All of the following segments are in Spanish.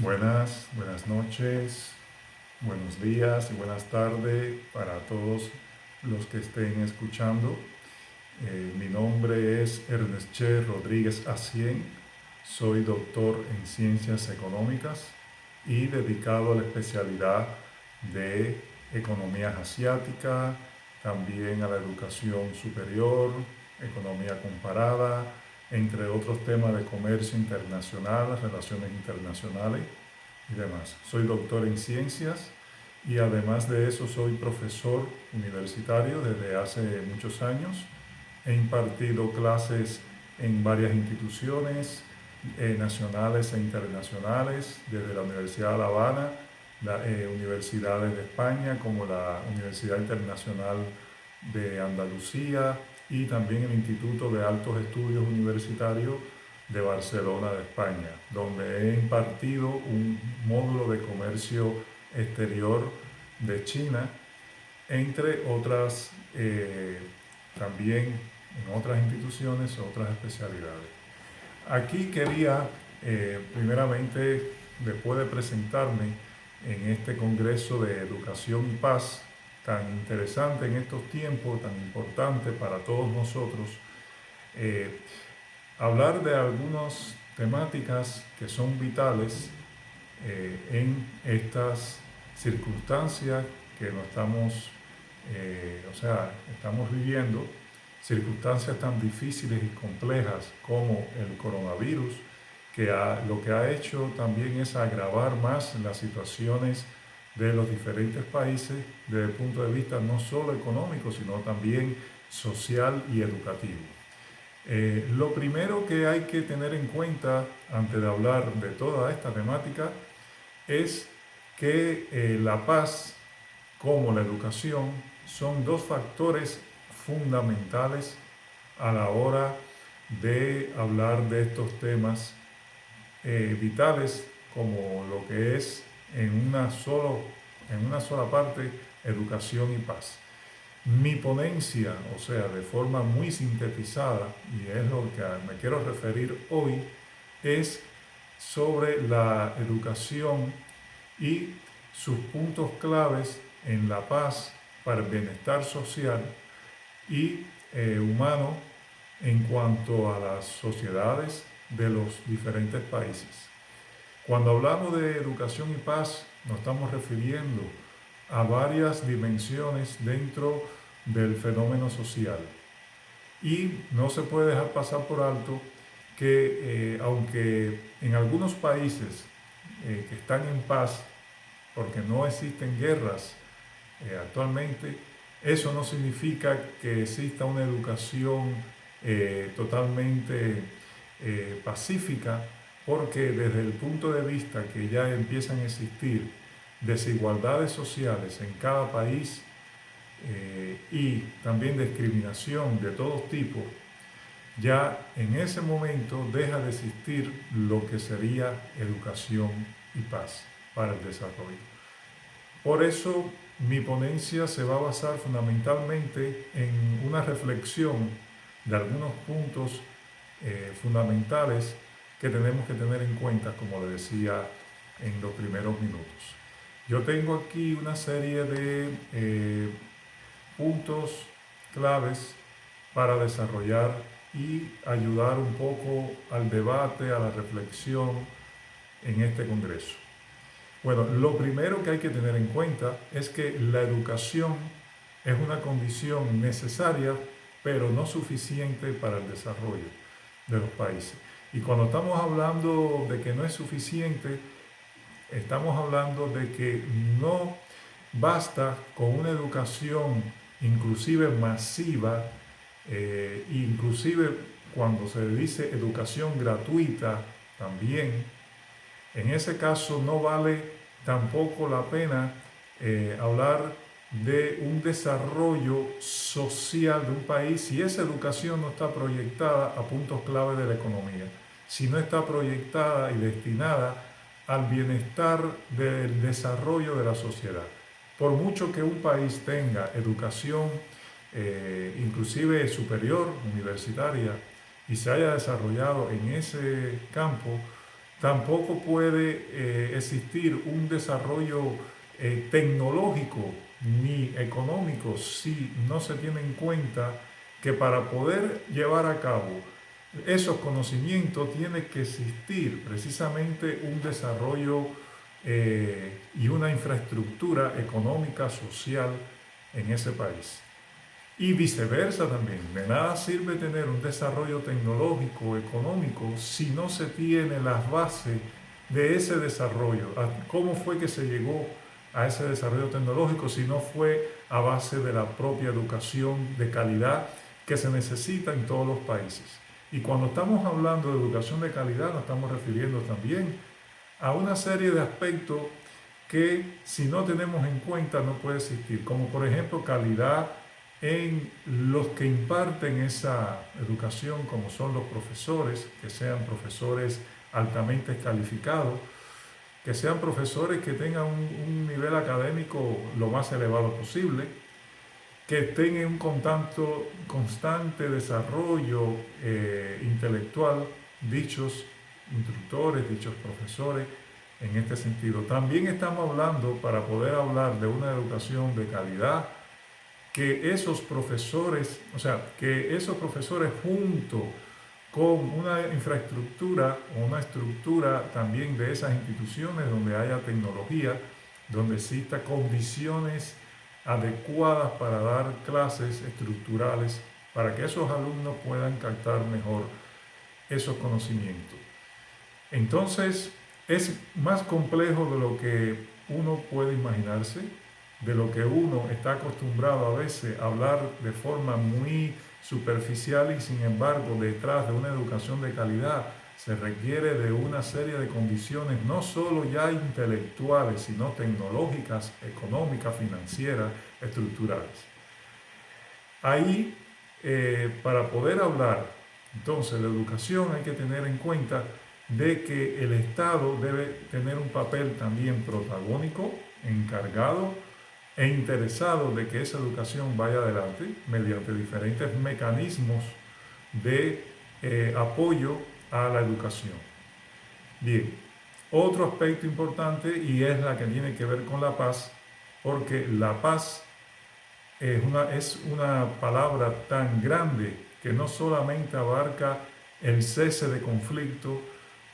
Buenas noches, buenos días y buenas tardes para todos los que estén escuchando. Mi nombre es Ernestche Rodríguez Acien, soy doctor en Ciencias Económicas y dedicado a la especialidad de Economía Asiática, también a la educación superior, economía comparada, entre otros temas de comercio internacional, relaciones internacionales y demás. Soy doctor en ciencias y además de eso soy profesor universitario desde hace muchos años. He impartido clases en varias instituciones nacionales e internacionales, desde la Universidad de La Habana, universidades de España como la Universidad Internacional de Andalucía y también el Instituto de Altos Estudios Universitarios de Barcelona, de España, donde he impartido un módulo de comercio exterior de China, entre otras, también en otras instituciones, otras especialidades. Aquí quería, primeramente, después de presentarme en este Congreso de Educación y Paz, tan interesante en estos tiempos, tan importante para todos nosotros, eh, hablar de algunas temáticas que son vitales en estas circunstancias que nos estamos viviendo, circunstancias tan difíciles y complejas como el coronavirus, lo que ha hecho también es agravar más las situaciones de los diferentes países desde el punto de vista no solo económico, sino también social y educativo. Lo primero que hay que tener en cuenta antes de hablar de toda esta temática es que la paz como la educación son dos factores fundamentales a la hora de hablar de estos temas vitales como lo que es en una sola parte educación y paz. Mi ponencia, o sea, de forma muy sintetizada, y es lo que me quiero referir hoy, es sobre la educación y sus puntos claves en la paz para el bienestar social y humano en cuanto a las sociedades de los diferentes países. Cuando hablamos de educación y paz, nos estamos refiriendo a varias dimensiones dentro del fenómeno social. Y no se puede dejar pasar por alto que aunque en algunos países que están en paz, porque no existen guerras actualmente, eso no significa que exista una educación totalmente pacífica, porque desde el punto de vista que ya empiezan a existir desigualdades sociales en cada país y también discriminación de todo tipo, ya en ese momento deja de existir lo que sería educación y paz para el desarrollo. Por eso mi ponencia se va a basar fundamentalmente en una reflexión de algunos puntos fundamentales que tenemos que tener en cuenta, como le decía en los primeros minutos. Yo tengo aquí una serie de puntos claves para desarrollar y ayudar un poco al debate, a la reflexión en este Congreso. Bueno, lo primero que hay que tener en cuenta es que la educación es una condición necesaria, pero no suficiente para el desarrollo de los países. Y cuando estamos hablando de que no es suficiente, estamos hablando de que no basta con una educación inclusive masiva, inclusive cuando se dice educación gratuita también. En ese caso no vale tampoco la pena hablar de un desarrollo social de un país si esa educación no está proyectada a puntos clave de la economía, si no está proyectada y destinada al bienestar del desarrollo de la sociedad. Por mucho que un país tenga educación, inclusive superior, universitaria, y se haya desarrollado en ese campo, tampoco puede existir un desarrollo tecnológico ni económico si no se tiene en cuenta que para poder llevar a cabo esos conocimientos tiene que existir precisamente un desarrollo y una infraestructura económica, social en ese país. Y viceversa también. De nada sirve tener un desarrollo tecnológico, económico, si no se tiene las bases de ese desarrollo. ¿Cómo fue que se llegó a ese desarrollo tecnológico si no fue a base de la propia educación de calidad que se necesita en todos los países? Y cuando estamos hablando de educación de calidad, nos estamos refiriendo también a una serie de aspectos que si no tenemos en cuenta no puede existir, como por ejemplo calidad en los que imparten esa educación, como son los profesores, que sean profesores altamente calificados, que sean profesores que tengan un nivel académico lo más elevado posible, que tengan un constante desarrollo intelectual, dichos instructores, dichos profesores, en este sentido. También estamos hablando, para poder hablar de una educación de calidad, que esos profesores, o sea, que esos profesores junto con una infraestructura o una estructura también de esas instituciones donde haya tecnología, donde exista condiciones adecuadas para dar clases estructurales, para que esos alumnos puedan captar mejor esos conocimientos. Entonces, es más complejo de lo que uno puede imaginarse, de lo que uno está acostumbrado a veces a hablar de forma muy superficial, y sin embargo detrás de una educación de calidad se requiere de una serie de condiciones no solo ya intelectuales, sino tecnológicas, económicas, financieras, estructurales. Ahí, para poder hablar entonces de educación, hay que tener en cuenta de que el Estado debe tener un papel también protagónico, encargado e interesado de que esa educación vaya adelante mediante diferentes mecanismos de apoyo a la educación. Bien, otro aspecto importante, y es la que tiene que ver con la paz, porque la paz es una palabra tan grande que no solamente abarca el cese de conflicto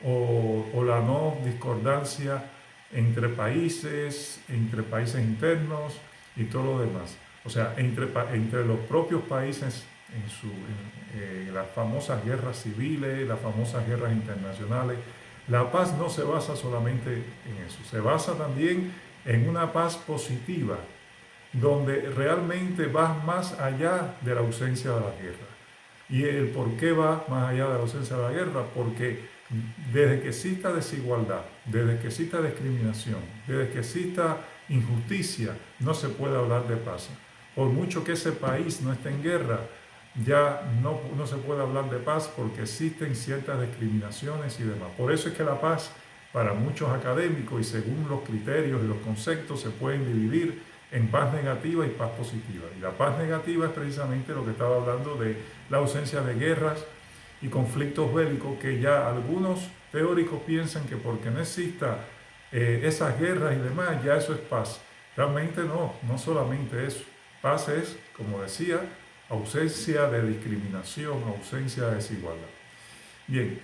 o la no discordancia entre países internos y todo lo demás. O sea, entre los propios países en las famosas guerras civiles, las famosas guerras internacionales. La paz no se basa solamente en eso, se basa también en una paz positiva, donde realmente va más allá de la ausencia de la guerra. ¿Y el por qué va más allá de la ausencia de la guerra? Porque desde que exista desigualdad, desde que exista discriminación, desde que exista injusticia, no se puede hablar de paz. Por mucho que ese país no esté en guerra, ya no se puede hablar de paz porque existen ciertas discriminaciones y demás. Por eso es que la paz, para muchos académicos y según los criterios y los conceptos, se pueden dividir en paz negativa y paz positiva. Y la paz negativa es precisamente lo que estaba hablando de la ausencia de guerras y conflictos bélicos, que ya algunos teóricos piensan que porque no exista esas guerras y demás, ya eso es paz. Realmente no solamente eso. Paz es, como decía, ausencia de discriminación, ausencia de desigualdad. Bien,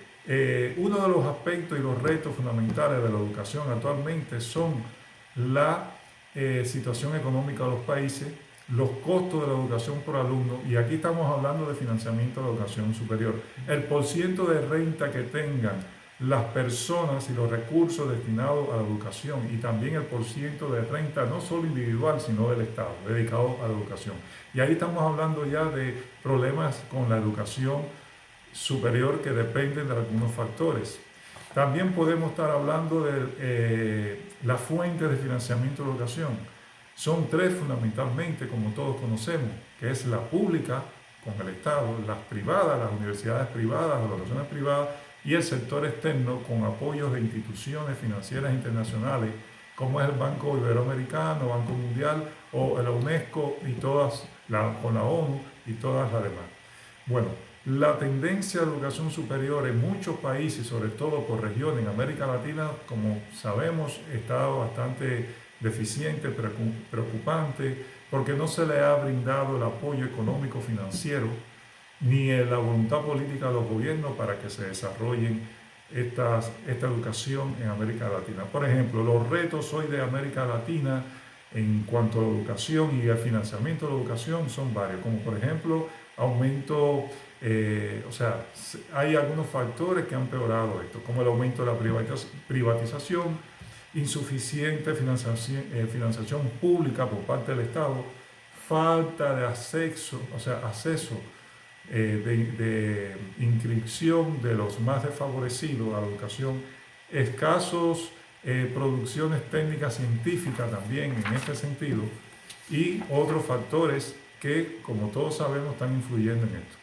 uno de los aspectos y los retos fundamentales de la educación actualmente son la situación económica de los países, los costos de la educación por alumno, y aquí estamos hablando de financiamiento de la educación superior, el porciento de renta que tengan las personas y los recursos destinados a la educación, y también el porciento de renta no solo individual, sino del Estado, dedicado a la educación. Y ahí estamos hablando ya de problemas con la educación superior que dependen de algunos factores. También podemos estar hablando de las fuentes de financiamiento de la educación. Son tres fundamentalmente, como todos conocemos, que es la pública, con el Estado, las privadas, las universidades privadas, las organizaciones privadas, y el sector externo con apoyos de instituciones financieras internacionales, como es el Banco Iberoamericano, Banco Mundial o la UNESCO y todas, con la ONU y todas las demás. Bueno, La tendencia a la educación superior en muchos países, sobre todo por región en América Latina, como sabemos, está bastante deficiente, preocupante, porque no se le ha brindado el apoyo económico financiero ni la voluntad política de los gobiernos para que se desarrollen esta educación en América Latina. Por ejemplo, los retos hoy de América Latina en cuanto a la educación y el financiamiento de la educación son varios, como por ejemplo aumento, o sea, hay algunos factores que han empeorado esto, como el aumento de la privatización, insuficiente financiación pública por parte del Estado, falta de acceso, o sea, acceso de inscripción de los más desfavorecidos a la educación, escasos producciones técnicas científicas también en este sentido y otros factores que, como todos sabemos, están influyendo en esto.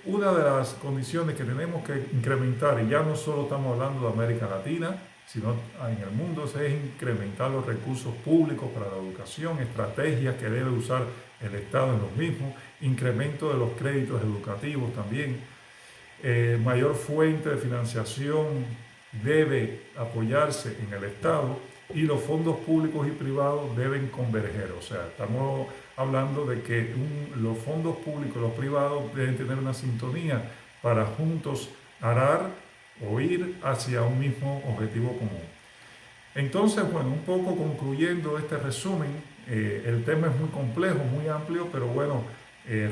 Una de las condiciones que tenemos que incrementar, y ya no solo estamos hablando de América Latina, sino en el mundo, es incrementar los recursos públicos para la educación, estrategias que debe usar el Estado en los mismos, incremento de los créditos educativos también, mayor fuente de financiación debe apoyarse en el Estado y los fondos públicos y privados deben converger. O sea, estamos hablando de que los fondos públicos y los privados deben tener una sintonía para juntos arar o ir hacia un mismo objetivo común. Entonces, bueno, un poco concluyendo este resumen, el tema es muy complejo, muy amplio, pero bueno,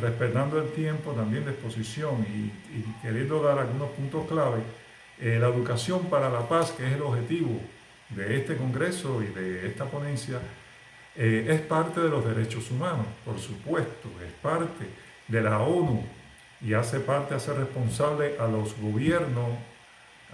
respetando el tiempo también de exposición y queriendo dar algunos puntos clave, la educación para la paz, que es el objetivo de este Congreso y de esta ponencia, es parte de los derechos humanos, por supuesto, es parte de la ONU y hace responsable a los gobiernos,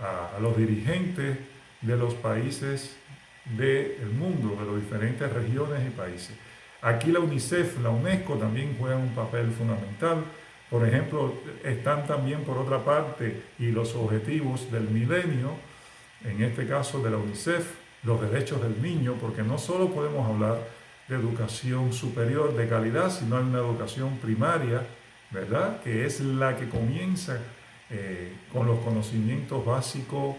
a los dirigentes de los países del mundo, de las diferentes regiones y países. Aquí la UNICEF, la UNESCO también juegan un papel fundamental. Por ejemplo, están también por otra parte y los objetivos del milenio, en este caso de la UNICEF, los derechos del niño, porque no solo podemos hablar de educación superior de calidad, sino hay una educación primaria, ¿verdad? Que es la que comienza con los conocimientos básicos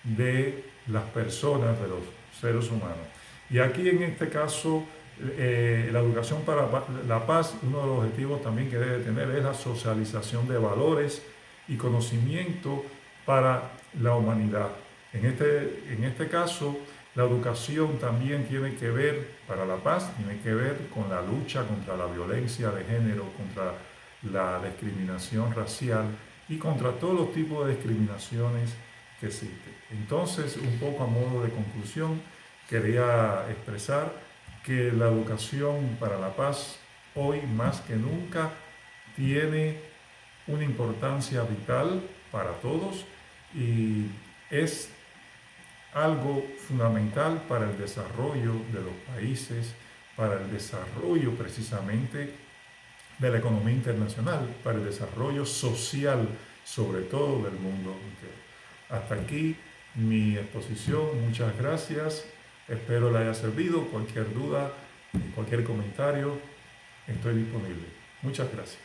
de las personas, de los seres humanos. Y aquí en este caso, la educación para la paz, uno de los objetivos también que debe tener es la socialización de valores y conocimiento para la humanidad. En este caso, la educación también tiene que ver, para la paz, tiene que ver con la lucha contra la violencia de género, contra la discriminación racial y contra todos los tipos de discriminaciones que existen. Entonces, un poco a modo de conclusión, quería expresar que la educación para la paz hoy más que nunca tiene una importancia vital para todos y es algo fundamental para el desarrollo de los países, para el desarrollo precisamente de la economía internacional, para el desarrollo social, sobre todo del mundo entero. Hasta aquí mi exposición, muchas gracias, espero le haya servido, cualquier duda, cualquier comentario, estoy disponible. Muchas gracias.